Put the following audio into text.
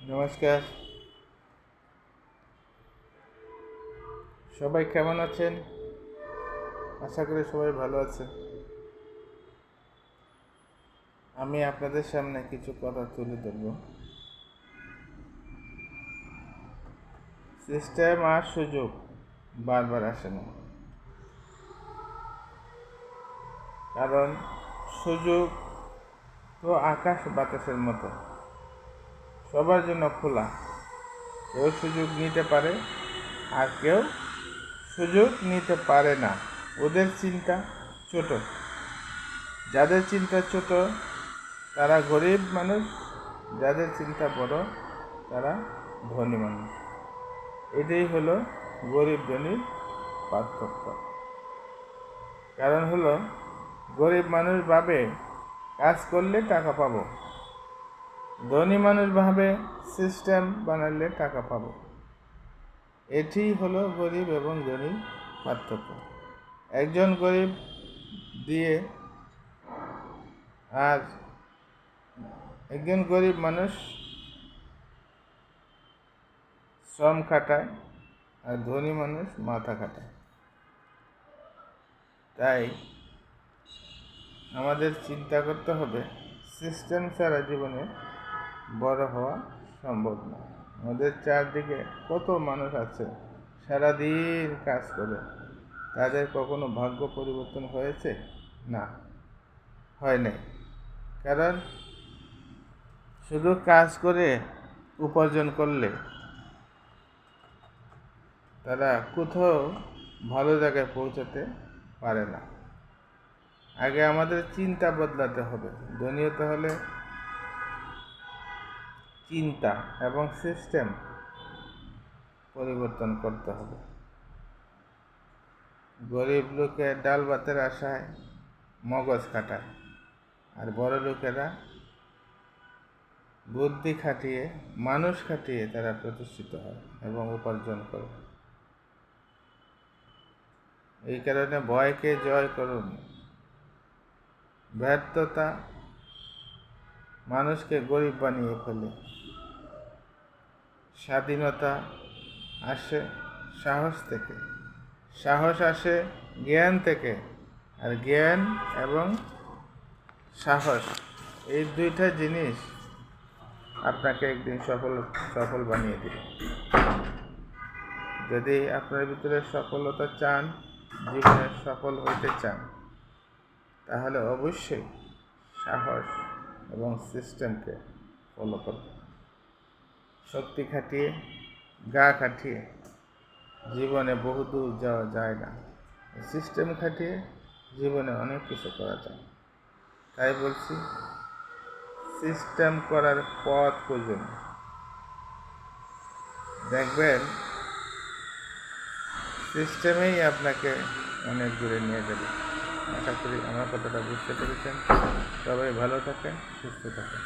নমস্কার, সবাই কেমন আছেন? আশা করি সবাই ভালো আছে। আমি আপনাদের সামনে কিছু কথা তুলে ধরব। সিস্টেম আর সুযোগ বারবার আসে না, কারণ সুযোগ তো আকাশ বাতাসের মতো, সবার জন্য খোলা। কেউ সুযোগ নিতে পারে আর কেউ সুযোগ নিতে পারে না। ওদের চিন্তা ছোট। যাদের চিন্তা ছোট তারা গরিব মানুষ, যাদের চিন্তা বড় তারা ধনী মানুষ। এটাই হলো গরিব ধনীর পার্থক্য। কারণ হলো, গরিব মানুষ ভাবে কাজ করলে টাকা পাবো, ধনী মানুষ ভাবে সিস্টেম বানালে টাকা পাবো। এটি হলো গরিব এবং ধনীর পার্থক্য। একজন গরিব দিয়ে আর একজন গরিব মানুষ শ্রম খাটায় আর ধনী মানুষ মাথা খাটায়। তাই আমাদের চিন্তা করতে হবে, সিস্টেম ছাড়া জীবনে বড় হওয়া সম্ভব না। আমাদের চারদিকে কত মানুষ আছে সারাদিন কাজ করে, তাদের কখনো ভাগ্য পরিবর্তন হয়েছে? না, হয় নাই। কারণ শুধু কাজ করে উপার্জন করলে তারা কোথাও ভালো জায়গায় পৌঁছাতে পারে না। আগে আমাদের চিন্তা বদলাতে হবে। ধনী হতে হলে চিন্তা এবং সিস্টেম পরিবর্তন করতে হবে। গরিব লোকের ডাল ভাতের আশায় মগজ খাটায়, আর বড় লোকেরা বুদ্ধি খাটিয়ে, মানুষ খাটিয়ে তারা প্রতিষ্ঠিত হয় এবং উপার্জন করে। এই কারণে ভয়কে জয় করুন। ব্যর্থতা মানুষকে গরিব বানিয়ে ফেলে। স্বাধীনতা আসে সাহস থেকে, সাহস আসে জ্ঞান থেকে, আর জ্ঞান এবং সাহস এই দুইটা জিনিস আপনাকে একদিন সফল বানিয়ে দিবে। যদি আপনার ভিতরে সফলতা চান, জীবনে সফল হইতে চান, তাহলে অবশ্যই সাহস এবং সিস্টেমকে ফলো করবেন। শক্তি খাটিয়ে, গা খাটিয়ে জীবনে বহুদূর যাওয়া যায় না। সিস্টেম খাটিয়ে জীবনে অনেক কিছু করা যায়। তাই বলছি, সিস্টেম করার পথ খুঁজুন, দেখবেন সিস্টেমেই আপনাকে অনেক দূরে নিয়ে যাবে। আশা করি আমার কথাটা বুঝতে পেরেছেন। সবাই ভালো থাকেন, সুস্থ থাকেন।